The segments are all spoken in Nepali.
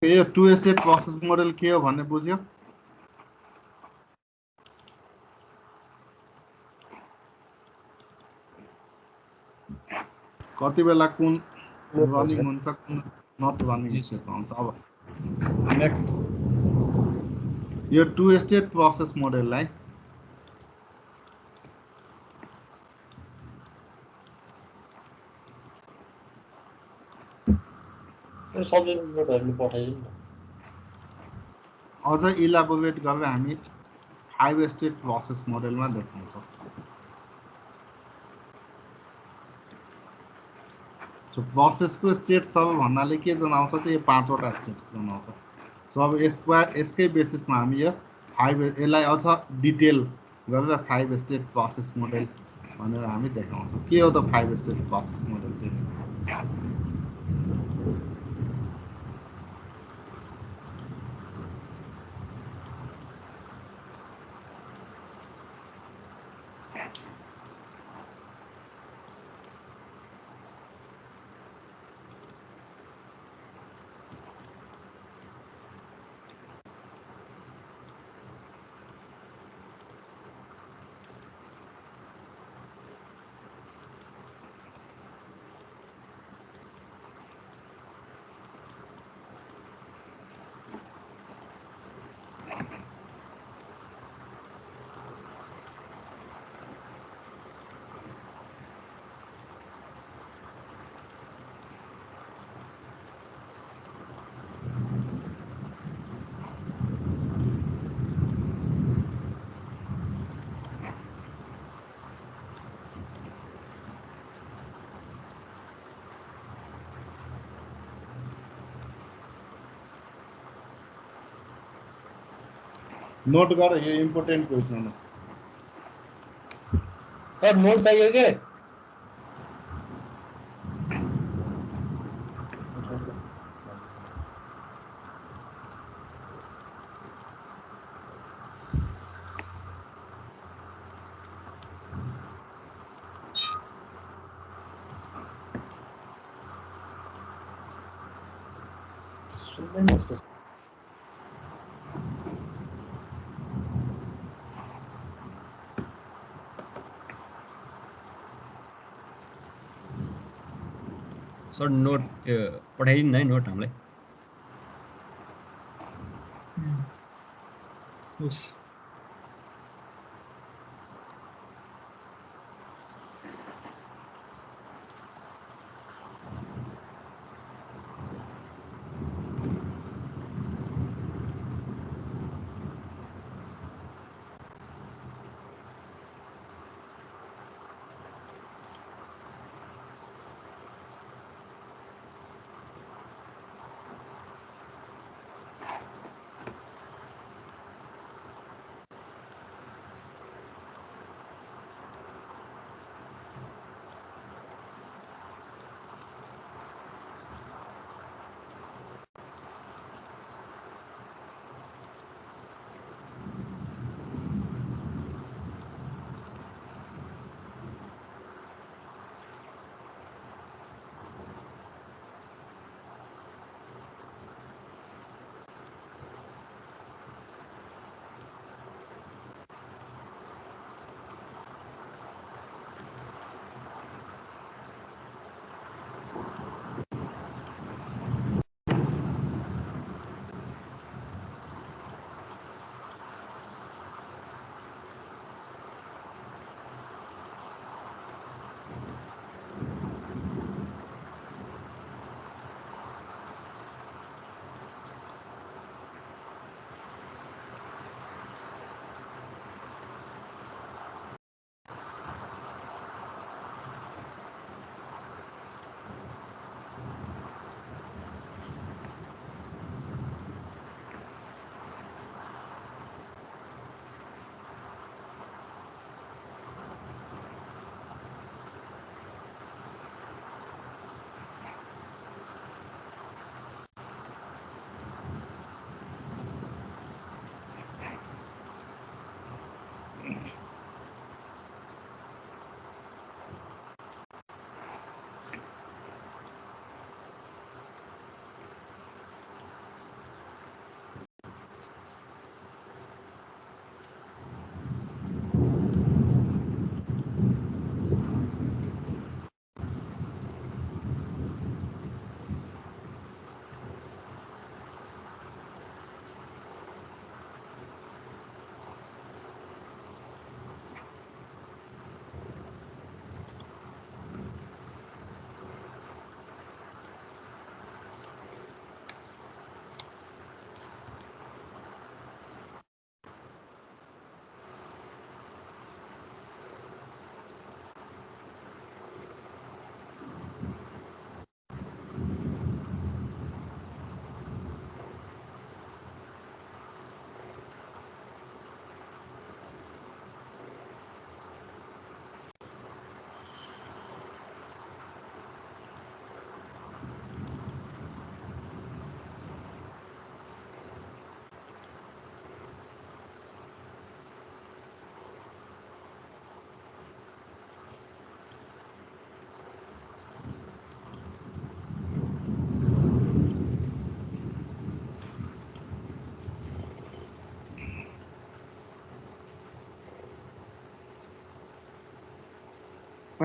ओके, यो टु स्टेट प्रोसेस मोडल के हो भन्ने बुझ्यो? कति बेला कुन रनिङ हुन्छ, कुन नट रनिङ स्टेटमा हुन्छ। अब नेक्स्ट, यो टु स्टेट प्रोसेस मोडललाई अझ इलाबोरेट गरेर हामी 5 स्टेट प्रोसेस मोडलमा देखाउँछौँ। सो प्रोसेसको स्टेट सब भन्नाले के जनाउँछ त यो 5 वटा स्टेट्स जनाउँछ। सो अब यसकै बेसिसमा हामी यो 5 यसलाई अझ डिटेल गरेर 5 स्टेट प्रोसेस मोडल भनेर हामी देखाउँछौँ। के हो त 5 स्टेट प्रोसेस मोडल? नोट गर, यो इम्पोर्टेन्ट क्वेसन हो। सर नोट चाहिए के? सर नोट पठाइदिनु है नोट हामीलाई।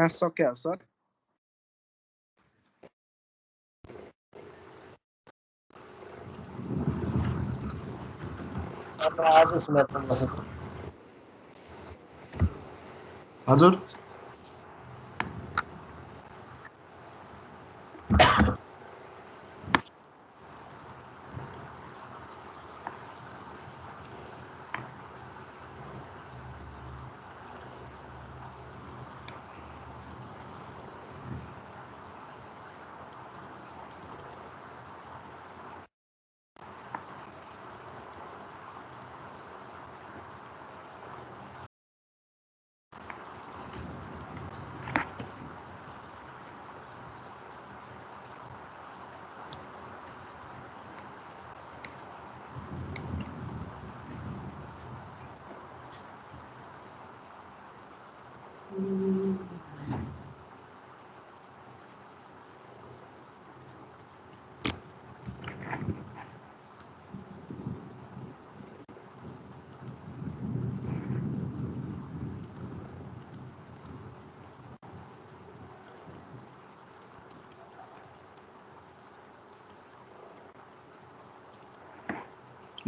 क्लास सक्यो सर आज सुनेर हजुर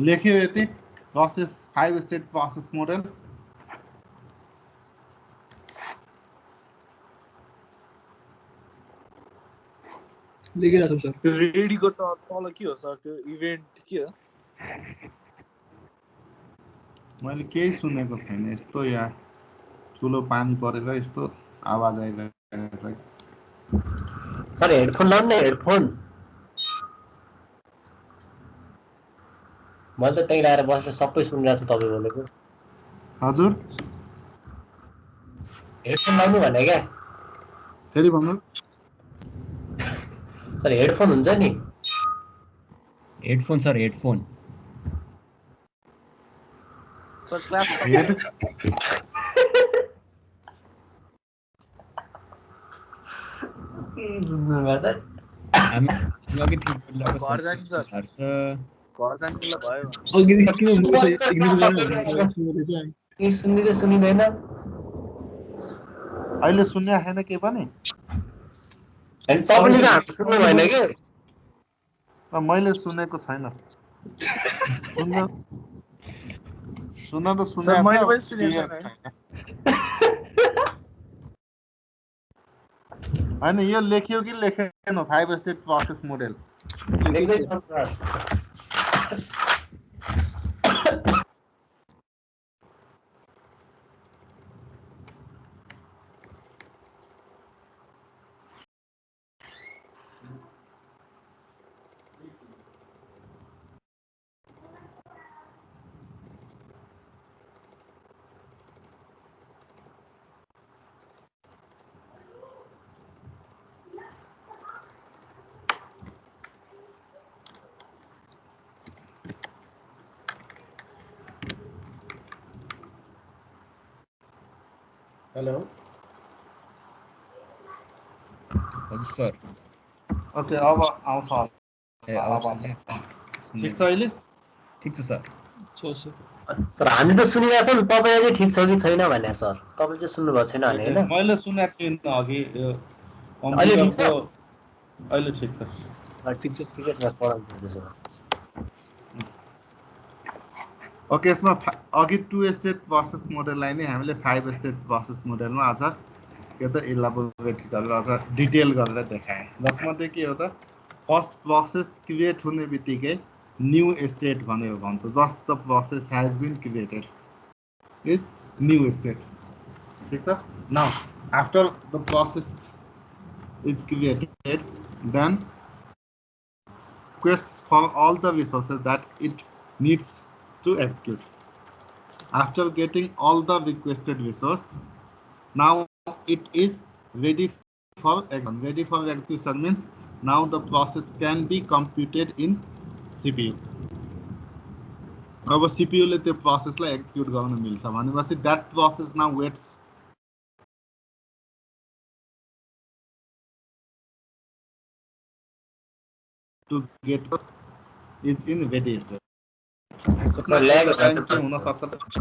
लेख्यो यति प्रोसेस 5 स्टेट प्रोसेस मोडल लेखिरहेको छु सर त्यो रेडीको तल के हो सर त्यो इभेन्ट के हो मैले केही सुनेको छैन यस्तो या ठुलो पानी परेर यस्तो आवाज आइरहेको छ सर हेडफोन लाउनु न हेडफोन मैले त त्यही लाएर बसेर सबै सुनिरहेको छु तपाईँ बोलेको हजुर हेडफोन लाउनु भने क्या फेरि भन्नु सर हेडफोन हुन्छ नि headphone sir headphone sir class हामी अघि थियो बोलेको घर जाने सर हार्छ घर जाने बेला भयो अघि किन मुसा इग्नोर गरेर के सुन्दिँदै सुनिँदैन अहिले सुन्या छैन के पनि अनि तपाईँले त हाम्रो सुन्नु भएन के मैले सुनेको छैन सुन्न त सर मैले पनि सुनेको सुनेको छैन हैन यो लेख्यो कि लेखेन 5 स्टेट प्रोसेस मोडल लेख्दै छ सर हेलो हजुर सर ओके अब आउँछ ए आवाज ठीक छ अहिले ठीक छ सर सर हामी त सुनिरहेको छौँ तपाईँ अझै ठिक छ कि छैन भने सर तपाईँले चाहिँ सुन्नुभएको छैन भने होइन मैले सुनेको थिएन अघि अहिले ठिक छ अहिले ठिक छ ठिकै छ पढाउनु त्यसो ओके यसमा अघि 2 स्टेट प्रोसेस मोडललाई नै हामीले 5 स्टेट प्रोसेस मोडलमा अझ के त इलाबोरेट गरेर अझ डिटेल गरेर देखाएँ जसमध्ये के हो त फर्स्ट प्रोसेस क्रिएट हुने बित्तिकै न्यू स्टेट भनेर भन्छ just the process has been created is new state ठीक छ now after the process is created then requests for all the resources that it needs to execute. After getting all the requested resource, now it is ready for execution. Ready for execution means now the process can be computed in CPU. अब CPU ले त्यो प्रोसेसलाई एक्जिक्युट गर्न मिल्छ भनेपछि that process now waits to get is in ready state. So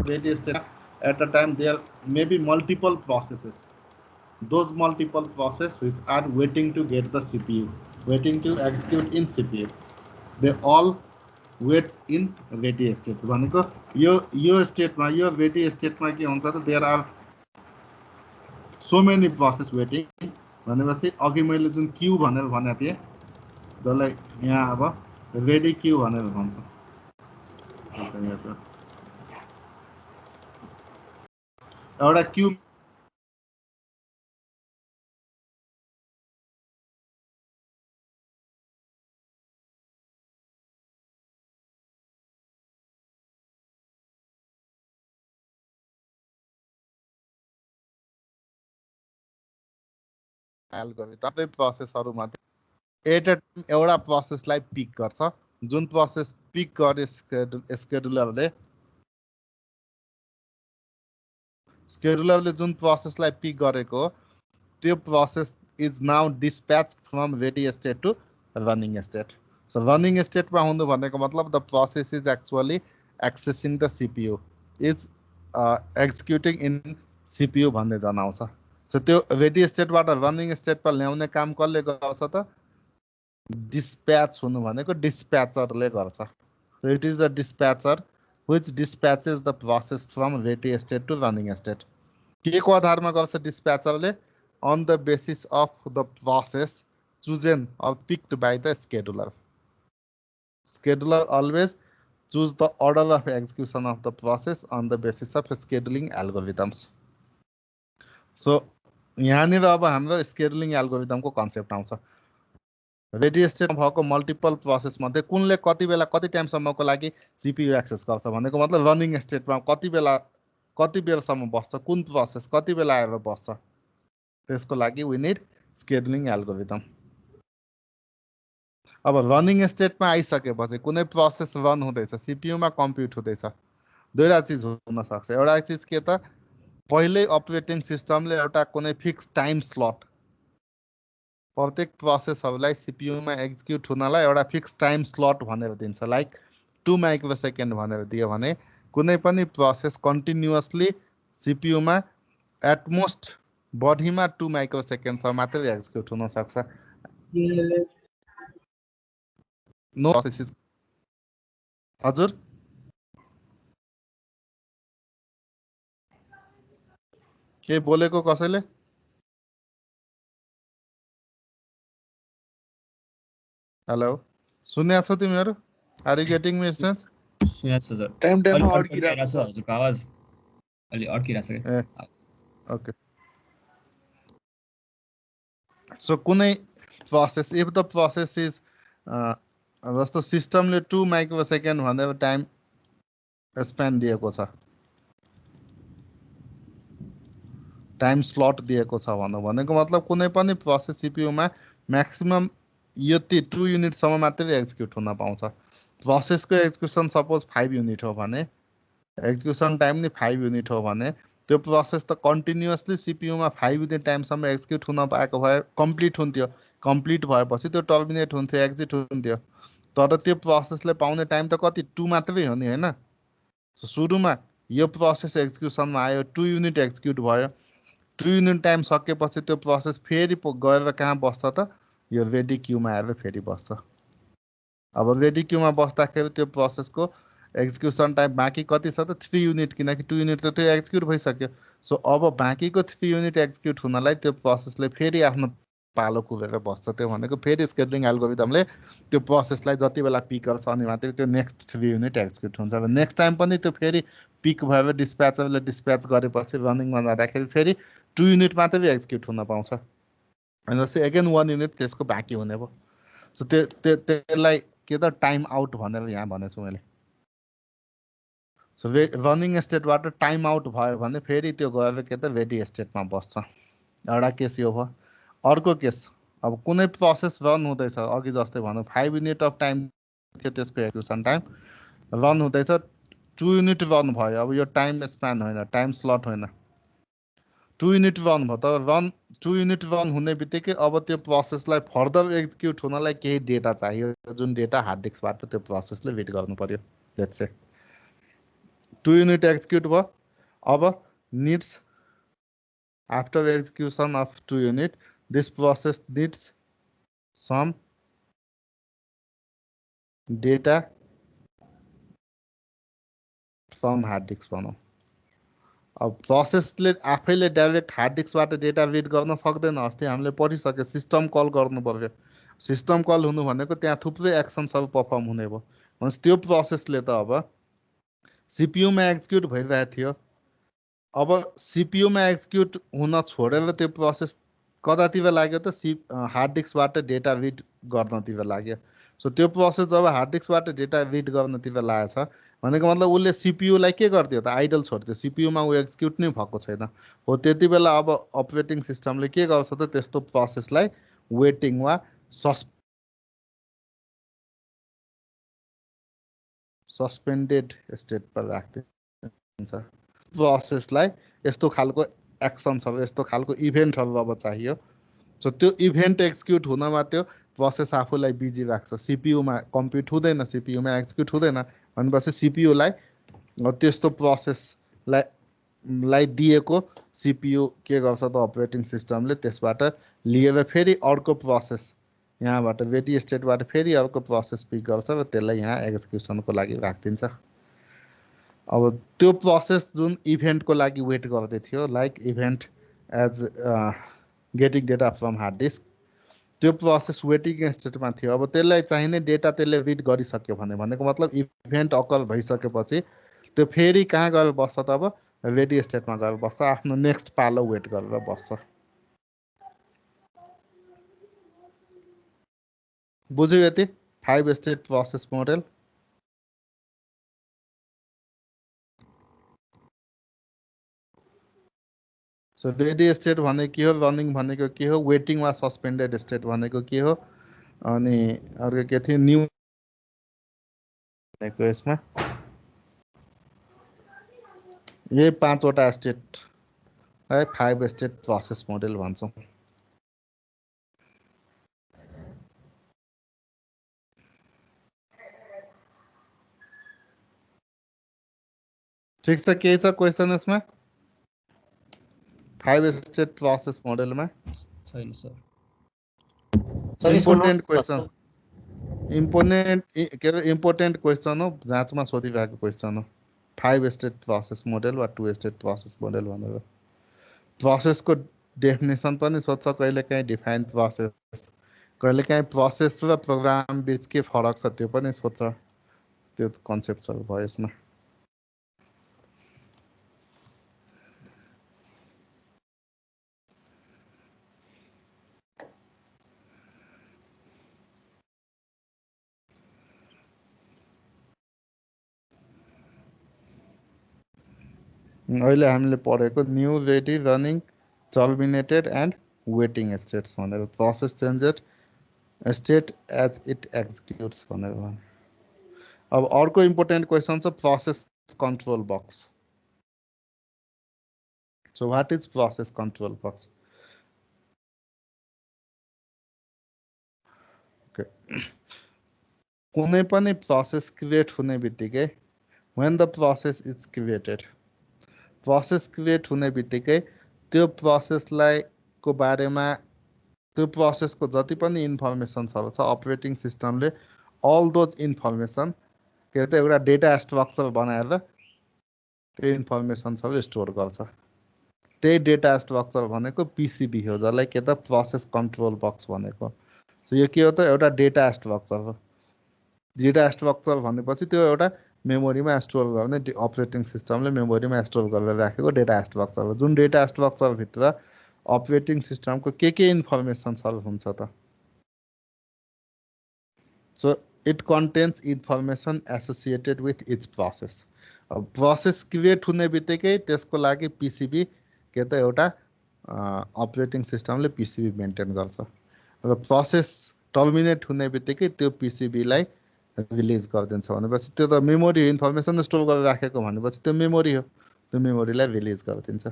ready state at a time there may be multiple processes. those multiple processes which are waiting to get the CPU, waiting to execute in CPU, they all waits in ready state. भनेको यो स्टेटमा यो ready स्टेटमा के हुन्छ त there are so many process waiting भनेपछि अघि मैले जुन queue भनेर भनेको थिएँ जसलाई यहाँ अब ready queue भनेर भन्छ एउटा queue एल्गोरिथम प्रोसेसहरुमा एट अ टाइम एउटा प्रोसेसलाई पिक गर्छ जुन प्रोसेस पिक गरे स्केड्युलरले जुन प्रोसेसलाई पिक गरेको त्यो process is now dispatch from ready state to running state so running स्टेटमा हुनु भनेको मतलब the process is actually accessing the CPU is executing in CPU भन्ने जनाउँछ सो त्यो रेडी स्टेटबाट रनिङ स्टेटमा ल्याउने काम कसले गर्छ त डिस्प्याच हुनु भनेको डिस्प्याचरले गर्छ so it is the dispatcher which dispatches the process from ready state to running state के को आधारमा गर्छ डिस्प्याचरले on the basis of the process chosen or picked by the scheduler always choose the order of execution of the process on the basis of scheduling algorithms so यहाँनिर अब हाम्रो स्केड्युलिङ एल्गोरिथमको कन्सेप्ट आउँछ रेडी स्टेटमा भएको मल्टिपल प्रोसेस मध्ये कुनले कति बेला कति टाइमसम्मको लागि सीपीयू एक्सेस गर्छ भनेको मतलब रनिङ स्टेटमा कति बेलासम्म बस्छ कुन प्रोसेस कति बेला आएर बस्छ त्यसको लागि वी नीड स्केड्युलिङ एल्गोरिथम अब रनिङ स्टेटमा आइसकेपछि कुनै प्रोसेस रन हुँदैछ सीपीयूमा कम्प्युट हुँदैछ दुईटा चीज हुन सक्छ एउटा चीज के त पहिले अपरेटिङ सिस्टमले एउटा कुनै फिक्स टाइम स्लट प्रत्येक प्रोसेसहरुलाई सीपीयूमा एक्जिक्युट हुनलाई एउटा फिक्स टाइम स्लट भनेर दिन्छ लाइक 2 माइक्रोसेकेन्ड भनेर दियो भने कुनै पनि प्रोसेस कन्टिन्युअसली सीपीयूमा एट मोस्ट बढीमा 2 माइक्रोसेकेन्डसम्म मात्रै एक्जिक्युट हुन सक्छ नो प्रोसेस हजुर के बोलेको कसैले हेलो सुन्या छौ तिमीहरु are you getting me students सुनेछ सर टाइम अलि अड्किरहेको छ हजुरको आवाज अलि अड्किरहेछ के ओके सो कुनै process if the process is जस्तो सिस्टमले 2 माइक्रोसेकेन्ड भनेर टाइम स्प्यान दिएको छ टाइम स्लट दिएको छ भनौं भनेको मतलब कुनै पनि प्रोसेस सीपीयूमा म्याक्सिमम यति 2 युनिट सम्म मात्रै एक्जिक्युट हुन पाउँछ प्रोसेसको एक्जिक्युसन सपोज 5 युनिट हो भने एक्जिक्युसन टाइम नि 5 युनिट हो भने त्यो प्रोसेस त कन्टिन्युअसली सीपीयूमा 5 युनिट टाइम सम्म एक्जिक्युट हुन पाएको भए कम्प्लिट हुन्थ्यो कम्प्लिट भएपछि त्यो टर्मिनेट हुन्थ्यो एक्जिट हुन्थ्यो तर त्यो प्रोसेसले पाउने टाइम त कति 2 मात्रै हो नि हैन सुरुमा यो प्रोसेस एक्जिक्युसनमा आयो 2 युनिट एक्जिक्युट भयो 2 युनिट टाइम सकेपछि त्यो प्रोसेस फेरि गएर कहाँ बस्छ त यो रेडी क्यूमा आएर फेरि बस्छ अब रेडी क्यूमा बस्दाखेरि त्यो प्रोसेसको एक्जिक्युसन टाइम बाँकी कति छ त 3 युनिट किनकि 2 युनिट त त्यो एक्जिक्युट भइसक्यो सो अब बाँकीको 3 युनिट एक्जिक्युट हुनलाई त्यो प्रोसेसले फेरि आफ्नो पालो कुरेर बस्छ त्यो भनेको फेरि स्केड्युलिङ एल्गोरिथमले त्यो प्रोसेसलाई जति बेला पिक गर्छ अनि मात्रै त्यो नेक्स्ट 3 युनिट एक्जिक्युट हुन्छ र नेक्स्ट टाइम पनि त्यो फेरि पिक भएर डिस्प्याचरले डिस्प्याच गरेपछि रनिङमा जाँदाखेरि फेरि 2 युनिट मात्रै एक्जिक्युट हुन पाउँछ अनि जस्तै अगेन 1 युनिट त्यसको बाँकी हुने भयो सो त्यसलाई के त टाइम आउट भनेर यहाँ भनेछु मैले सो रनिङ स्टेटबाट टाइम आउट भयो भने फेरि त्यो गएर के त रेडी स्टेटमा बस्छ एउटा केस यो भयो अर्को केस अब कुनै प्रोसेस रन हुँदैछ अघि जस्तै भनौँ 5 युनिट अफ टाइम थियो त्यसको एक्जिक्युसन टाइम रन हुँदैछ 2 युनिट रन भयो अब यो टाइम स्प्यान होइन टाइम स्लट होइन 2 युनिट रन भयो तर 2 युनिट रन हुने बित्तिकै अब त्यो प्रोसेसलाई फर्दर एक्जिक्युट हुनलाई केही डेटा चाहियो जुन डेटा हार्ड डिस्कबाट त्यो प्रोसेसले रिड गर्नु पर्यो लेट्स से 2 युनिट एक्जिक्युट भयो अब needs After execution of 2 unit, this process needs some data from hard disk भनौँ। अब प्रोसेसले आफैले डाइरेक्ट हार्ड डिस्कबाट डेटा रिड गर्न सक्दैन। अस्ति हामीले पढिसके सिस्टम कल गर्नु पर्यो। सिस्टम कल हुनु भनेको त्यहाँ थुप्रै एक्सन्सहरू परफर्म हुने भयो। भनेपछि त्यो प्रोसेसले त अब सीपीयूमा एक्जिक्युट भइरहेको थियो। अब सीपीयूमा एक्जिक्युट हुन छोडेर त्यो प्रोसेस कतातिर लाग्यो त हार्ड डिस्कबाट डेटा रिड गर्नतिर लाग्यो। सो त्यो प्रोसेस जब हार्ड डिस्कबाट डेटा रिड गर्नतिर लागेछ भनेको मतलब उसले सीपीयूलाई के गरिदियो त आइडल छोडिदियो। सीपीयूमा ऊ एक्जिक्युट नै भएको छैन। हो त्यति बेला अब अपरेटिङ सिस्टमले के गर्छ त त्यस्तो प्रोसेसलाई वेटिङ वा सस्पेन्डेड स्टेटमा राखिदिन्छ। प्रोसेसलाई यस्तो खालको एक्सन्सहरू यस्तो खालको इभेन्टहरू अब चाहियो। सो त्यो इभेन्ट एक्जिक्युट हुनमा त्यो प्रोसेस आफूलाई बिजी राख्छ। सीपीयूमा कम्प्युट हुँदैन, सीपीयूमा एक्जिक्युट हुँदैन भनेपछि सीपीयूलाई त्यस्तो प्रोसेसलाई दिएको सीपीयू के गर्छ त अपरेटिङ सिस्टमले त्यसबाट लिएर फेरि अर्को प्रोसेस यहाँबाट रेडी स्टेटबाट फेरि अर्को प्रोसेस पिक गर्छ र त्यसलाई यहाँ एक्जिक्युसनको लागि राखिदिन्छ। अब त्यो प्रोसेस जुन इभेन्टको लागि वेट गर्दै थियो like event as getting data from hard disk, त्यो प्रोसेस वेटिङ स्टेटमा थियो। अब त्यसलाई चाहिने डेटा त्यसले रिड गरिसक्यो भनेको मतलब इभेन्ट अकर भइसकेपछि त्यो फेरि कहाँ गएर बस्छ त अब रेडी स्टेटमा गएर बस्छ। आफ्नो नेक्स्ट पालो वेट गरेर बस्छ। बुझ्यो यति 5 state process model. So ready state भनेको के हो, रनिङ भनेको के हो, वेटिङ वा सस्पेन्डेड स्टेट भनेको के हो, अनि अर्को के थियो न्यू भनेको यसमा यही 5 वटा स्टेट है 5 स्टेट प्रोसेस मोडेल भन्छौँ। ठिक छ, केही छ क्वेसन यसमा 5 स्टेट प्रोसेस मोडेलमा? छैन sir. Important question, important question हो, जाँचमा सोधिरहेको क्वेसन हो। 5 स्टेट प्रोसेस मोडेल वा 2 स्टेट प्रोसेस मोडेल भनेर प्रोसेसको डेफिनेसन पनि सोध्छ कहिलेकाहीँ, डिफाइन प्रोसेस, कहिलेकाहीँ प्रोसेस र प्रोग्राम बिच के फरक छ त्यो पनि सोध्छ। त्यो कन्सेप्टहरू भयो यसमा। अहिले हामीले पढेको new, ready, running, terminated and waiting states भनेर process changed state as it executes भनेर। अब अर्को इम्पोर्टेन्ट क्वेसन छ process control box. So what is process control box? कुनै पनि प्रोसेस क्रिएट हुने बित्तिकै when the process is created, process create हुने बित्तिकै त्यो प्रोसेसलाई को बारेमा त्यो प्रोसेसको जति पनि इन्फर्मेसन्सहरू छ अपरेटिङ सिस्टमले अल दोज इन्फर्मेसन के त एउटा डेटा स्ट्रक्चर बनाएर त्यो इन्फर्मेसन्सहरू स्टोर गर्छ। त्यही डेटा स्ट्रक्चर भनेको पिसिबी हो, जसलाई के त प्रोसेस कन्ट्रोल बक्स भनेको। सो यो के हो त एउटा डेटा स्ट्रक्चर हो। डेटा स्ट्रक्चर भनेपछि त्यो एउटा मेमोरीमा स्टोर गर्ने अपरेटिङ सिस्टमले मेमोरीमा स्टोर गरेर राखेको डेटा स्ट्रक्चर हो। जुन डेटा स्ट्रक्चरभित्र अपरेटिङ सिस्टमको के इन्फर्मेसन्सहरू हुन्छ त? So it contents information associated with each process. अब प्रोसेस क्रिएट हुने बित्तिकै त्यसको लागि पिसिबी के त एउटा अपरेटिङ सिस्टमले पिसिबी मेन्टेन गर्छ र प्रोसेस टर्मिनेट हुने बित्तिकै त्यो पिसिबीलाई रिलिज गरिदिन्छ। भनेपछि त्यो त मेमोरी इन्फर्मेसन स्टोर गरेर राखेको भनेपछि त्यो मेमोरी हो, त्यो मेमोरीलाई रिलिज गरिदिन्छ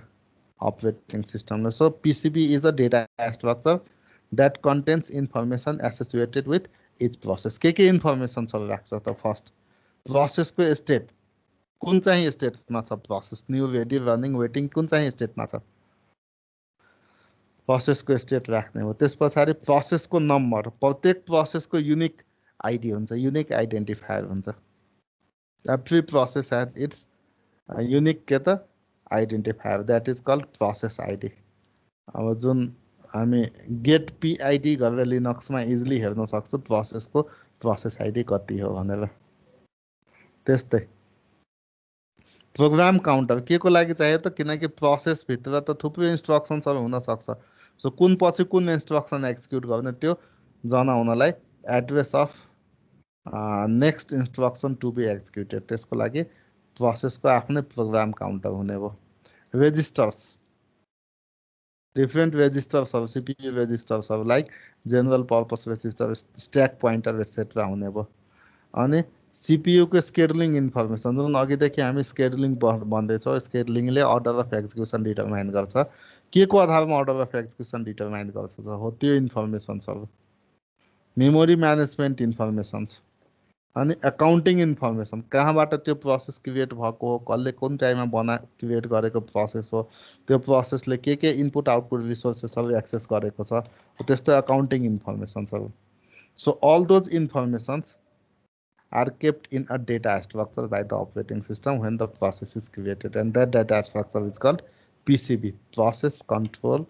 अपरेटिङ सिस्टमले। So PCB is a data structure that contains information associated with each process. के इन्फर्मेसन्सहरू राख्छ त? फर्स्ट प्रोसेसको स्टेट, कुन चाहिँ स्टेटमा छ process, new, ready, running, waiting कुन चाहिँ स्टेटमा छ? प्रोसेसको स्टेट राख्ने हो। त्यस पछाडि प्रोसेसको नम्बर, प्रत्येक प्रोसेसको युनिक आइडी हुन्छ, युनिक आइडेन्टिफायर हुन्छ। Every process has its unique के त identifier, that is called process ID. अब जुन हामी गेट पिआइडी गरेर लिनक्समा इजिली हेर्न सक्छौँ प्रोसेसको प्रोसेस आइडी कति हो भनेर। त्यस्तै प्रोग्राम काउन्टर के को लागि चाहियो त, किनकि प्रोसेसभित्र त थुप्रै इन्स्ट्रक्सन्सहरू हुनसक्छ। सो कुन पछि कुन इन्स्ट्रक्सन एक्जिक्युट गर्ने त्यो जनाउनलाई address of next instruction to be executed, त्यसको लागि प्रोसेसको आफ्नै प्रोग्राम काउन्टर हुने भयो। रेजिस्टर्स, डिफ्रेन्ट रेजिस्टर्सहरू, सिपियु रेजिस्टर्सहरू like general purpose register, stack pointer etcetera हुने भयो। अनि सिपियुको स्केड्युलिङ इन्फर्मेसन, जुन अघिदेखि हामी स्केड्युलिङ भन्दैछौँ, स्केड्युलिङले अर्डर अफ एक्जिक्युसन डिटरमाइन गर्छ। के को आधारमा अर्डर अफ एक्जिक्युसन डिटरमाइन गर्छ हो त्यो इन्फर्मेसन्सहरू। मेमोरी म्यानेजमेन्ट इन्फर्मेसन्स, अनि एकाउन्टिङ इन्फर्मेसन, कहाँबाट त्यो प्रोसेस क्रिएट भएको हो, कसले कुन टाइममा क्रिएट गरेको प्रोसेस हो, त्यो प्रोसेसले के इनपुट आउटपुट रिसोर्सेसहरू एक्सेस गरेको छ, त्यस्तो एकाउन्टिङ इन्फर्मेसन्सहरू। So all those informations are kept in a data structure by the operating system when the process is created, and that data structure is called PCB, process control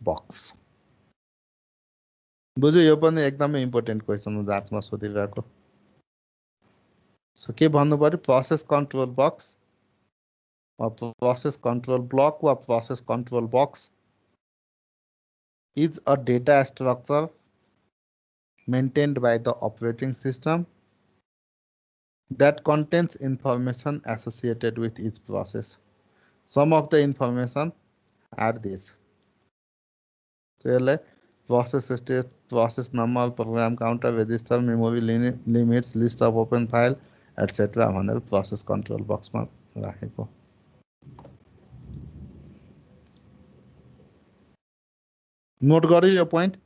box. बुझ्यो, यो पनि एकदमै इम्पोर्टेन्ट क्वेसन हो जाँचमा सोधिरहेको। सो के भन्नु पर्यो, process control box, process control block वा process control box is a data structure maintained by the operating system that contains information associated with each process. Some of the information are these. So, process state, process number, program counter, register, memory limits, list of open file, etc. भनेर process control box मा राखेको। नोट गरे यो पोइन्ट,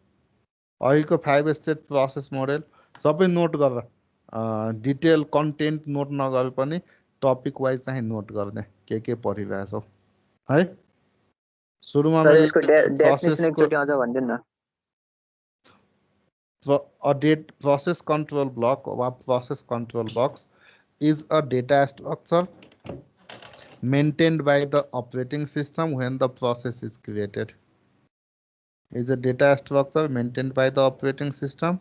अहिलेको 5 स्टेट प्रोसेस मोडेल सबै नोट गरेर, डिटेल कन्टेन्ट नोट नगरे पनि टपिक वाइज चाहिँ नोट गर्ने के पढिरहेछौ है। सुरुमा मैले प्रोसेस कन्ट्रोल ब्लक वा process control box is a data structure maintained by the operating system when the process is created. Is a data structure maintained by the operating system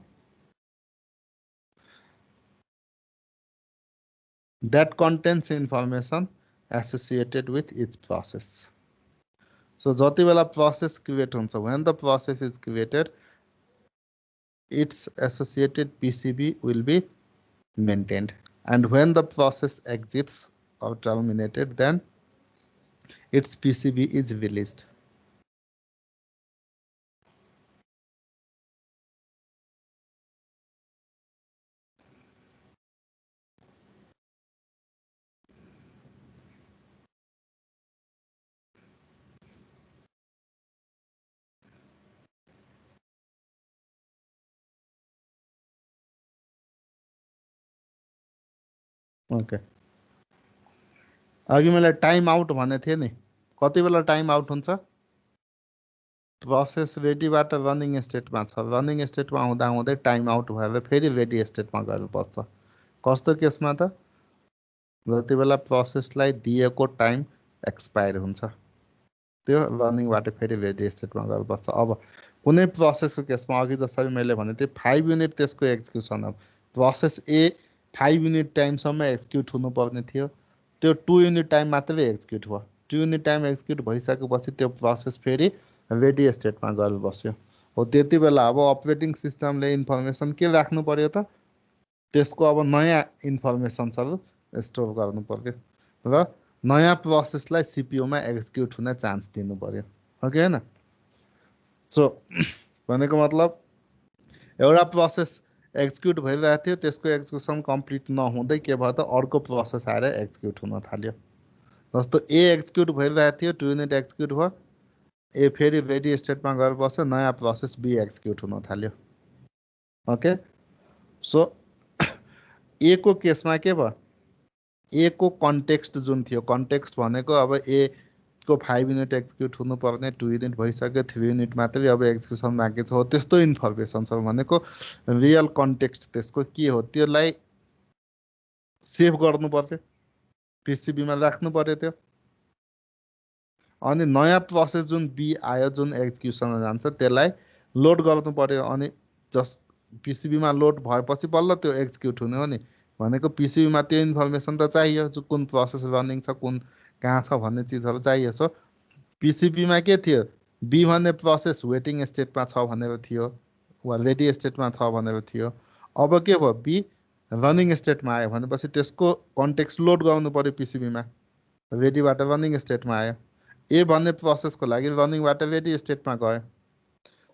that contains information associated with each process. So जति बेला process create हुन्छ, when the process is created, its associated PCB will be maintained, and when the process exits or terminated, then its PCB is released. Okay. अघि मैले टाइम आउट भनेको थिएँ नि, कति बेला टाइम आउट हुन्छ, प्रोसेस रेडीबाट रनिङ स्टेटमा छ, रनिङ स्टेटमा हुँदा हुँदै टाइम आउट भएर फेरि रेडी स्टेटमा गर्नुपर्छ। कस्तो केसमा त, जति बेला प्रोसेसलाई दिएको टाइम एक्सपायर हुन्छ, त्यो रनिङबाट फेरि रेडी स्टेटमा गर्नुपर्छ। अब कुनै प्रोसेसको केसमा अघि जसरी मैले भनेको थिएँ 5 युनिट त्यसको एक्जिक्युसन हो, प्रोसेस ए 5 युनिट टाइमसम्म एक्जिक्युट हुनुपर्ने थियो, त्यो 2 युनिट टाइम मात्रै एक्जिक्युट भयो। 2 युनिट टाइम एक्जिक्युट भइसकेपछि त्यो प्रोसेस फेरि रेडी स्टेटमा गएर बस्यो हो। त्यति बेला अब अपरेटिङ सिस्टमले इन्फर्मेसन के राख्नु पर्यो त, त्यसको अब नयाँ इन्फर्मेसन्सहरू स्टोर गर्नु पर्यो र नयाँ प्रोसेसलाई सिपियुमा एक्जिक्युट हुने चान्स दिनु पर्यो, हो कि होइन। सो भनेको मतलब एउटा प्रोसेस एक्जिक्युट भइरहेको थियो, त्यसको एक्जिक्युसन कम्प्लिट नहुँदै के भयो त अर्को प्रोसेस आएर एक्जिक्युट हुन थाल्यो। जस्तो ए एक्जिक्युट भइरहेको थियो, 2 युनिट एक्जिक्युट भयो, ए फेरि रेडी स्टेटमा गएर बस्यो, नयाँ प्रोसेस बी एक्जिक्युट हुन थाल्यो। ओके, सो ए को केसमा के भयो, ए को कन्टेक्स्ट जुन थियो, कन्टेक्स्ट भनेको अब ए को 5 युनिट एक्जिक्युट हुनुपर्ने 2 युनिट भइसक्यो 3 युनिट मात्रै अब एक्जिक्युसन बाँकी छ हो त्यस्तो इन्फर्मेसन छ भनेको रियल कन्टेक्स्ट त्यसको के हो त्यसलाई सेभ गर्नु पर्यो पिसिबीमा राख्नु पर्यो त्यो अनि नयाँ प्रोसेस जुन बी आयो जुन एक्जिक्युसन जान्छ त्यसलाई लोड गर्नु पर्यो अनि जस्ट पिसिबीमा लोड भएपछि बल्ल त्यो एक्जिक्युट हुने हो नि भनेको पिसिबीमा त्यो इन्फर्मेसन त चाहियो जो कुन प्रोसेस रनिङ छ कुन कहाँ छ भन्ने चिजहरू चाहियो सो पिसिबीमा के थियो बी भन्ने प्रोसेस वेटिङ स्टेटमा छ भनेर थियो वा रेडी स्टेटमा छ भनेर थियो अब के भयो बी रनिङ स्टेटमा आयो भनेपछि त्यसको कन्टेक्स्ट लोड गर्नु पर्यो पिसिबीमा रेडीबाट रनिङ स्टेटमा आयो ए भन्ने प्रोसेसको लागि रनिङबाट रेडी स्टेटमा गयो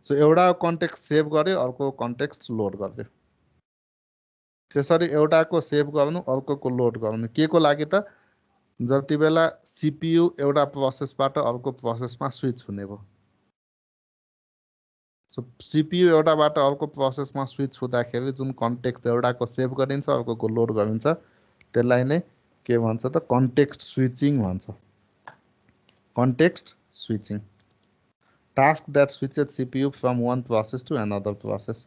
सो एउटा कन्टेक्स्ट सेभ गर्यो अर्को कन्टेक्स्ट लोड गर्यो त्यसरी एउटाको सेभ गर्नु अर्कोको लोड गर्नु के को लागि त जति बेला सिपियु एउटा प्रोसेसबाट अर्को प्रोसेसमा स्विच हुने भयो सो सिपियु एउटाबाट अर्को प्रोसेसमा स्विच हुँदाखेरि जुन कन्टेक्स्ट एउटाको सेभ गरिन्छ अर्कोको लोड गरिन्छ त्यसलाई नै के भन्छ त कन्टेक्स्ट स्विचिङ भन्छ context switching task that switches CPU from one process to another process.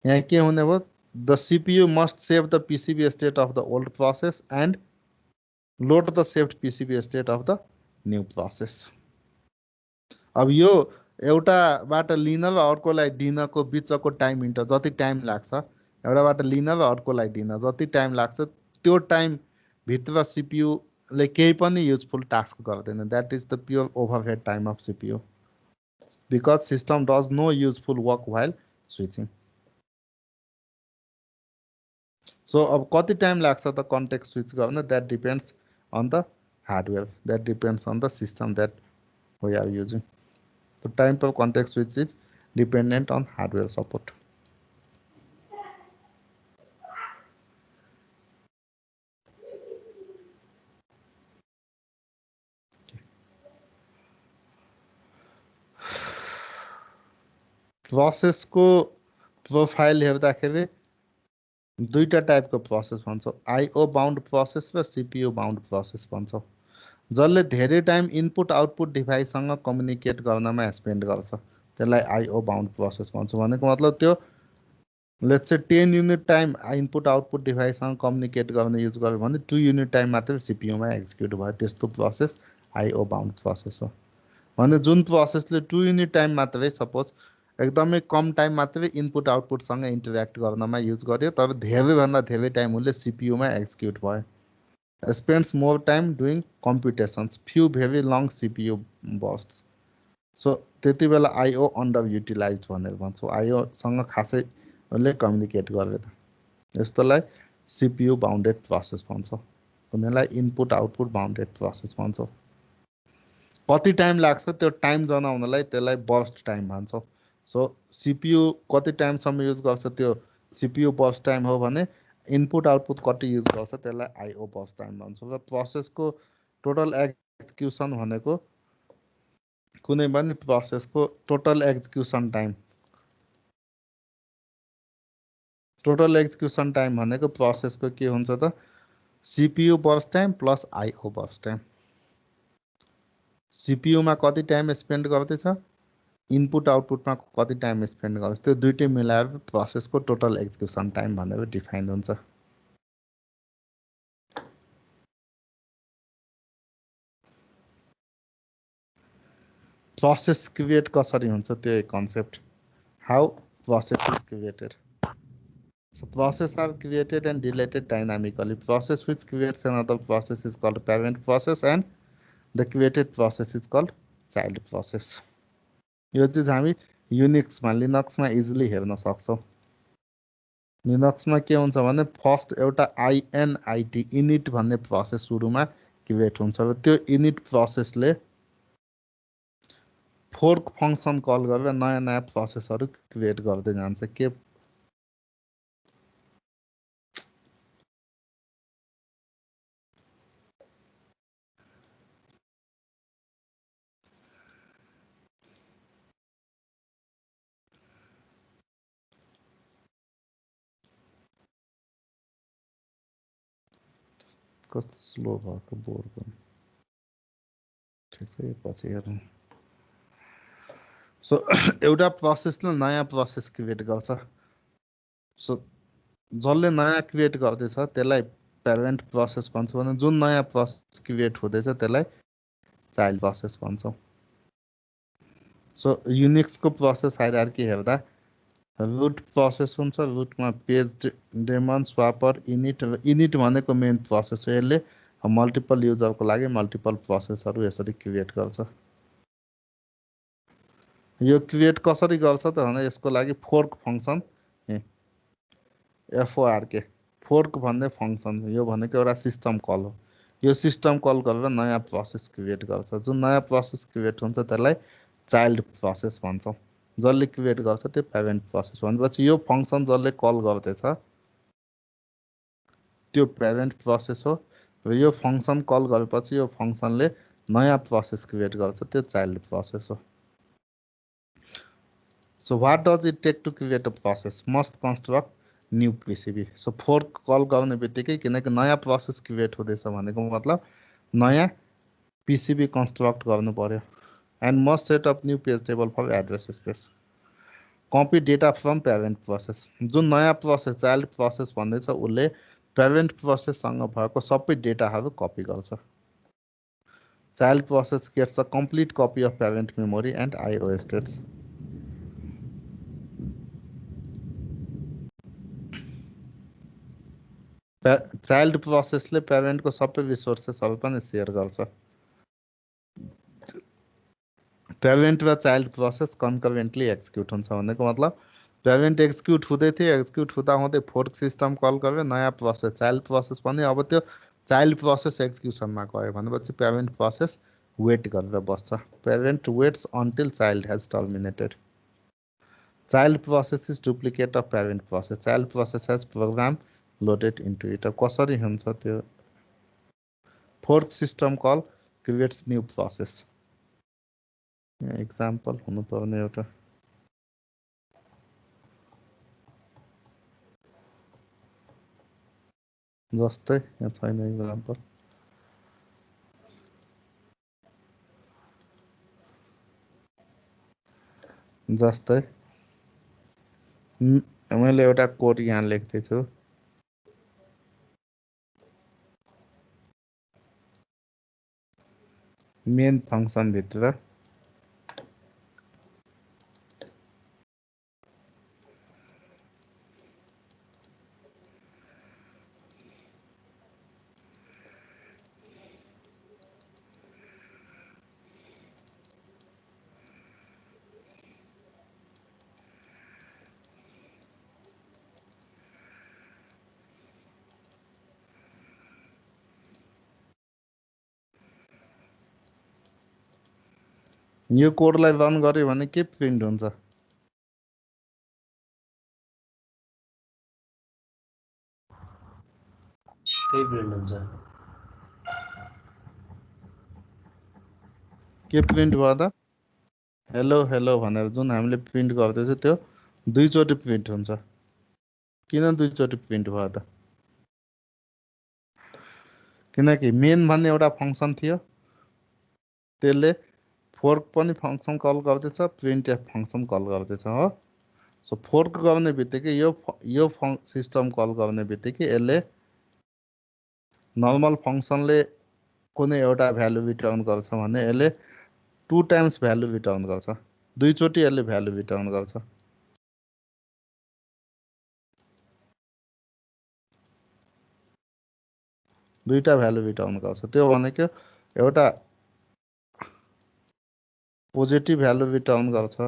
यहाँ के होने वो the CPU must save the PCB state of the old process and load the saved PCB state of the new process. अब यो एउटाबाट लिन र अर्कोलाई दिनको बिचको टाइम इन्टर जति टाइम लाग्छ एउटाबाट लिन र अर्कोलाई दिन जति टाइम लाग्छ त्यो टाइम भित्र CPU ले केही पनि युजफुल टास्क गर्दैन that is the pure overhead time of CPU because system does no useful work while switching. So अब कति टाइम लाग्छ त कन्टेक्स्ट स्विच गर्न that depends on the hardware that depends on the system that we are using. The time for context switch is dependent on hardware support. Process को प्रोफाइल हेर्दाखेरि दुईटा टाइपको प्रोसेस भन्छौँ आइओ बाउन्ड प्रोसेस र सिपियु बाउन्ड प्रोसेस भन्छौँ जसले धेरै टाइम इनपुट आउटपुट डिभाइससँग कम्युनिकेट गर्नमा स्पेन्ड गर्छ त्यसलाई आइओ बाउन्ड प्रोसेस भन्छौँ भनेको मतलब त्यो let's say 10 unit time input output डिभाइससँग कम्युनिकेट गर्न युज गर्यो भने 2 युनिट टाइम मात्रै सिपियुमा एक्जिक्युट भयो त्यस्तो प्रोसेस आइओ बाउन्ड प्रोसेस हो भने जुन प्रोसेसले 2 युनिट टाइम मात्रै सपोज एकदमै कम टाइम मात्रै इनपुट आउटपुटसँग इन्टरेक्ट गर्नमा युज गर्यो तर धेरैभन्दा धेरै टाइम उसले सिपियुमा एक्जिक्युट भयो spends more time doing computations few very long CPU bursts so त्यति बेला आइओ अन्डर युटिलाइज भनेर भन्छौँ आइओसँग खासै उसले कम्युनिकेट गरेर यस्तोलाई सिपियु बाउन्डेड प्रोसेस भन्छौँ उनीहरूलाई इनपुट आउटपुट बाउन्डेड प्रोसेस भन्छौँ कति टाइम लाग्छ त्यो टाइम जनाउनलाई त्यसलाई बर्स्ट टाइम भन्छौँ सो सिपियु कति टाइमसम्म युज गर्छ त्यो सिपियु बर्स्ट टाइम हो भने इनपुट आउटपुट कति युज गर्छ त्यसलाई आइओ बर्स्ट टाइम भन्छौँ र प्रोसेसको टोटल एक्जिक्युसन भनेको कुनै पनि प्रोसेसको टोटल एक्जिक्युसन टाइम भनेको प्रोसेसको के हुन्छ त CPU burst time plus IO burst time सिपियुमा कति टाइम स्पेन्ड गर्दैछ इनपुट आउटपुटमा कति टाइम स्पेन्ड गर्छ त्यो दुईटै मिलाएर प्रोसेसको टोटल एक्जिक्युसन टाइम भनेर डिफाइन हुन्छ प्रोसेस क्रिएट कसरी हुन्छ त्यो concept how process is created So processes are created and deleted dynamically. Process which creates another process is called parent process and the created process is called child process. यो चीज हामी युनिक्समा लिनक्समा इजिली हेर्न सक्छौँ लिनक्समा के हुन्छ भने फर्स्ट एउटा आइएनआइटी इनिट भन्ने प्रोसेस सुरुमा क्रिएट हुन्छ र त्यो इनिट प्रोसेसले फोर्क फङ्सन कल गरेर नयाँ नयाँ प्रोसेसहरू क्रिएट गर्दै जान्छ के कस्तो स्लो भएको बोर्ड पनि ठिक छ यो पछि हेरौँ सो एउटा प्रोसेसले नयाँ प्रोसेस क्रिएट गर्छ सो जसले नयाँ क्रिएट गर्दैछ त्यसलाई प्यारेन्ट प्रोसेस भन्छ भने जुन नयाँ प्रोसेस क्रिएट हुँदैछ त्यसलाई चाइल्ड प्रोसेस भन्छौँ सो युनिक्सको प्रोसेस हायरार्की हेर्दा रुट प्रोसेस हुन्छ रुटमा पेज डेमन स्वापर इनिट भनेको मेन प्रोसेस हो यसले मल्टिपल युजरको लागि मल्टिपल प्रोसेसहरू यसरी क्रिएट गर्छ यो क्रिएट कसरी गर्छ त भने यसको लागि फोर्क फङ्सन एफओआरके फोर्क भन्ने फङ्सन यो भनेको एउटा सिस्टम कल हो यो सिस्टम कल गरेर नयाँ प्रोसेस क्रिएट गर्छ जुन नयाँ प्रोसेस क्रिएट हुन्छ त्यसलाई चाइल्ड प्रोसेस भन्छौँ जसले क्रिएट गर्छ त्यो प्यारेन्ट प्रोसेस भनेपछि यो फङ्सन जसले कल गर्दैछ त्यो प्यारेन्ट प्रोसेस हो र यो फङ्सन कल गरेपछि यो फङ्सनले नयाँ प्रोसेस क्रिएट गर्छ त्यो चाइल्ड प्रोसेस हो so what does it take to create a process must construct new PCB so fork call गर्ने बित्तिकै किनकि नयाँ प्रोसेस क्रिएट हुँदैछ भनेको मतलब नयाँ पिसिबी कन्स्ट्रक्ट गर्नु पर्यो and must set up new page table for address space copy data from parent process जुन नयाँ प्रोसेस चाइल्ड प्रोसेस भन्दैछ उसले प्यारेन्ट प्रोसेससँग भएको सबै डेटाहरू कपी गर्छ child process gets a complete copy of parent memory and IO states child प्रोसेसले प्यारेन्टको सबै रिसोर्सेसहरू पनि सेयर गर्छ प्यारेन्ट र चाइल्ड प्रोसेस कन्करेन्टली एक्जिक्युट हुन्छ भनेको मतलब प्यारेन्ट एक्जिक्युट हुँदै थियो एक्जिक्युट हुँदा हुँदै फोर्क सिस्टम कल गर्यो नयाँ प्रोसेस चाइल्ड प्रोसेस पनि अब त्यो चाइल्ड प्रोसेस एक्जिक्युसनमा गयो भनेपछि प्यारेन्ट प्रोसेस वेट गरेर बस्छ parent waits until child has terminated child process is duplicate of parent process child process has program loaded into it कसरी हुन्छ त्यो fork system call creates new process example हुनुपर्ने एउटा जस्तै यहाँ छैन एक्जाम्पल जस्तै मैले एउटा कोड यहाँ लेख्दैछु मेन फङ्सन भित्र यो कोडलाई रन गर्यो भने के प्रिन्ट हुन्छ त्यही प्रिन्ट हुन्छ के प्रिन्ट भयो त हेलो हेलो भनेर जुन हामीले प्रिन्ट गर्दैछौँ त्यो दुईचोटि प्रिन्ट हुन्छ किन दुईचोटि प्रिन्ट भयो त किनकि मेन भन्ने एउटा फङ्सन थियो त्यसले फोर्क पनि फङ्सन कल गर्दैछ प्रिन्ट एफ फङ्सन कल गर्दैछ हो सो फोर्क गर्ने बित्तिकै यो सिस्टम कल गर्ने बित्तिकै यसले नर्मल फङ्सनले कुनै एउटा भ्यालु रिटर्न गर्छ भने यसले 2 टाइम्स भ्यालु रिटर्न गर्छ दुईचोटि यसले भ्यालु रिटर्न गर्छ दुईटा भ्यालु रिटर्न गर्छ त्यो भनेको एउटा पोजिटिभ भ्यालु रिटर्न गर्छ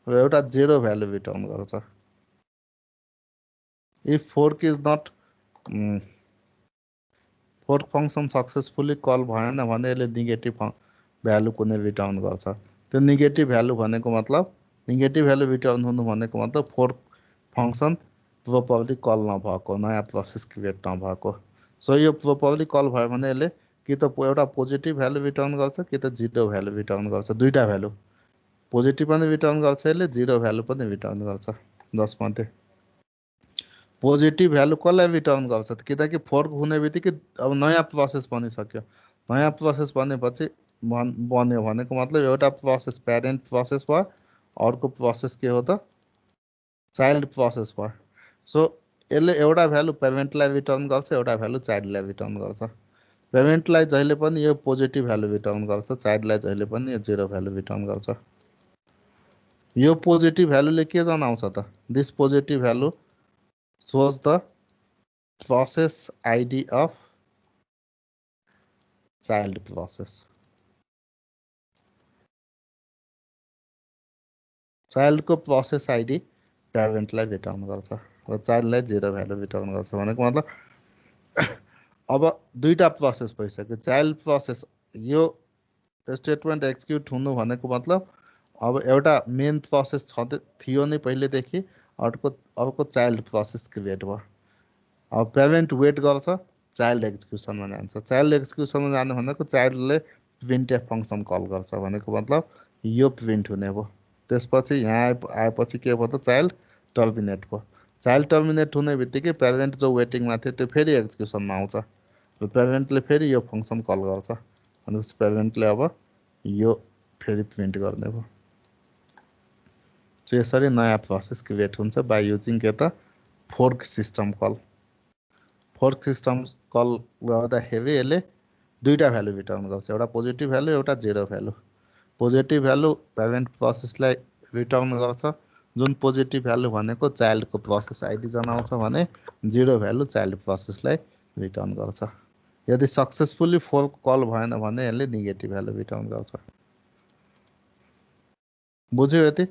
र एउटा जेरो भ्यालु रिटर्न गर्छ if fork is not fork function successfully call भएन भने यसले नेगेटिभ भ्यालु कुनै रिटर्न गर्छ त्यो नेगेटिभ भ्यालु भनेको मतलब नेगेटिभ भ्यालु रिटर्न हुनु भनेको मतलब फोर्क फङ्सन प्रोपरली कल नभएको नयाँ प्रोसेस क्रिएट नभएको सो यो प्रोपरली कल भयो भने यसले कि त एउटा पोजिटिभ भ्यालु रिटर्न गर्छ कि त जिरो भ्यालु रिटर्न गर्छ दुईटा भ्यालु पोजिटिभ पनि रिटर्न गर्छ यसले जिरो भ्यालु पनि रिटर्न गर्छ जसमध्ये पोजिटिभ भ्यालु कसलाई रिटर्न गर्छ किनकि फोर्क हुने बित्तिकै अब नयाँ प्रोसेस बनिसक्यो नयाँ प्रोसेस बनेपछि बन्यो भनेको मतलब एउटा प्रोसेस प्यारेन्ट प्रोसेस भयो, अर्को प्रोसेस के हो त चाइल्ड प्रोसेस भयो। सो यसले एउटा भ्यालु पेरेन्टलाई रिटर्न गर्छ, एउटा भ्यालु चाइल्डलाई रिटर्न गर्छ। पेरेन्टलाई जहिले पनि यो पोजिटिभ भ्यालु रिटर्न गर्छ, चाइल्डलाई जहिले पनि यो 0 भ्यालु रिटर्न गर्छ। यो पोजिटिभ भ्यालुले के जनाउँछ त? This positive value shows the process ID of child process. Child को प्रोसेस आइडी प्यारेन्टलाई रिटर्न गर्छ र चाइल्डलाई 0 भ्यालु रिटर्न गर्छ भनेको मतलब अब दुईटा प्रोसेस भइसक्यो। चाइल्ड प्रोसेस यो स्टेटमेन्ट एक्जिक्युट हुनु भनेको मतलब अब एउटा मेन प्रोसेस थियो नै पहिलेदेखि, अर्को चाइल्ड प्रोसेस क्रिएट भयो। अब प्यारेन्ट वेट गर्छ, चाइल्ड एक्जिक्युसनमा जान्छ। चाइल्ड एक्जिक्युसनमा जानु भनेको चाइल्डले प्रिन्टएफ फङ्सन कल गर्छ भनेको मतलब यो प्रिन्ट हुने भयो। त्यसपछि यहाँ आएपछि के भयो त चाइल्ड टर्मिनेट भयो। चाइल्ड टर्मिनेट हुने बित्तिकै प्यारेन्ट जो वेटिङमा थियो त्यो फेरि एक्जिक्युसनमा आउँछ र प्यारेन्टले फेरि यो फङ्सन कल गर्छ। भनेपछि प्यारेन्टले अब यो फेरि प्रिन्ट गर्ने भयो। सो यसरी नयाँ प्रोसेस क्रिएट हुन्छ बाई युजिङ के त fork system call. Fork system call गर्दाखेरि यसले दुईटा भ्यालु रिटर्न गर्छ, एउटा पोजिटिभ भ्यालु एउटा 0 भ्यालु। पोजिटिभ भ्यालु प्यारेन्ट प्रोसेसलाई रिटर्न गर्छ, जुन पोजिटिभ भ्यालु भनेको चाइल्डको प्रोसेस आइडी जनाउँछ भने 0 भ्यालु चाइल्ड प्रोसेसलाई रिटर्न गर्छ। यदि सक्सेसफुली फोर्क कल भएन भने यसले नेगेटिभ भ्यालु रिटर्न गर्छ। बुझ्यो यति?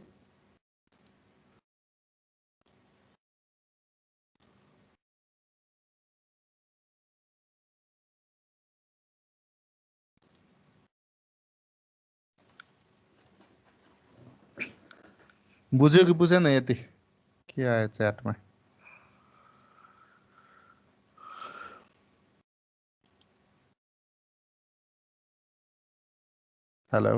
बुझ्यो कि बुझेन यति? के आयो च्याटमा? हेलो,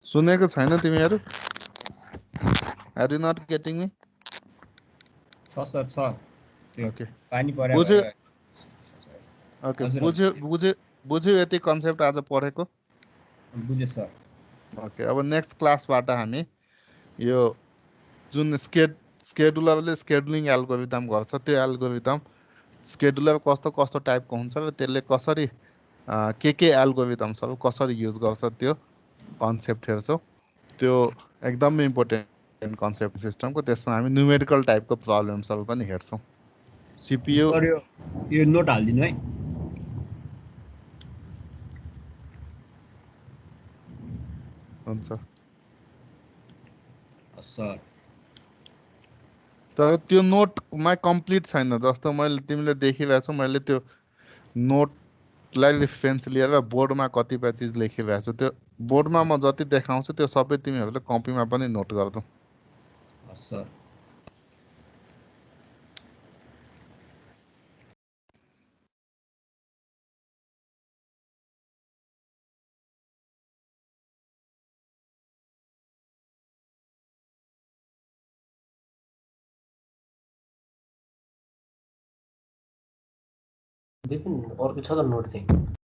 सुनेको छैन तिमीहरू? Are you not getting me? Sir त्यो ओके, पानी परे बुझ्यो? भएर ओके, हजुर, बुझ्यो यति कन्सेप्ट आज पढेको? बुझे सर। ओके, अब नेक्स्ट क्लासबाट हामी यो जुन स्केडुलरले स्केडुलिङ एल्गोरिदम गर्छ त्यो एल्गोरिदम स्केडुलर कस्तो कस्तो टाइपको हुन्छ र त्यसले कसरी के एल्गोरिदम्सहरू कसरी युज गर्छ त्यो कन्सेप्ट हेर्छौँ। त्यो एकदमै इम्पोर्टेन्ट कन्सेप्ट सिस्टमको। त्यसमा हामी न्युमेरिकल टाइपको प्रब्लम्सहरू पनि हेर्छौँ। सिपियु सर यो नोट हालिदिनु है। हुन्छ सर तर त्यो नोटमा कम्प्लिट छैन। जस्तो मैले तिमीले देखिरहेको छौ, मैले त्यो नोटलाई रेफरेन्स लिएर बोर्डमा कतिपय चिज लेखिरहेको छु। त्यो बोर्डमा म जति देखाउँछु त्यो सबै तिमीहरूले कपीमा पनि नोट गर्छौ। सर अर्को छ त नोट चाहिँ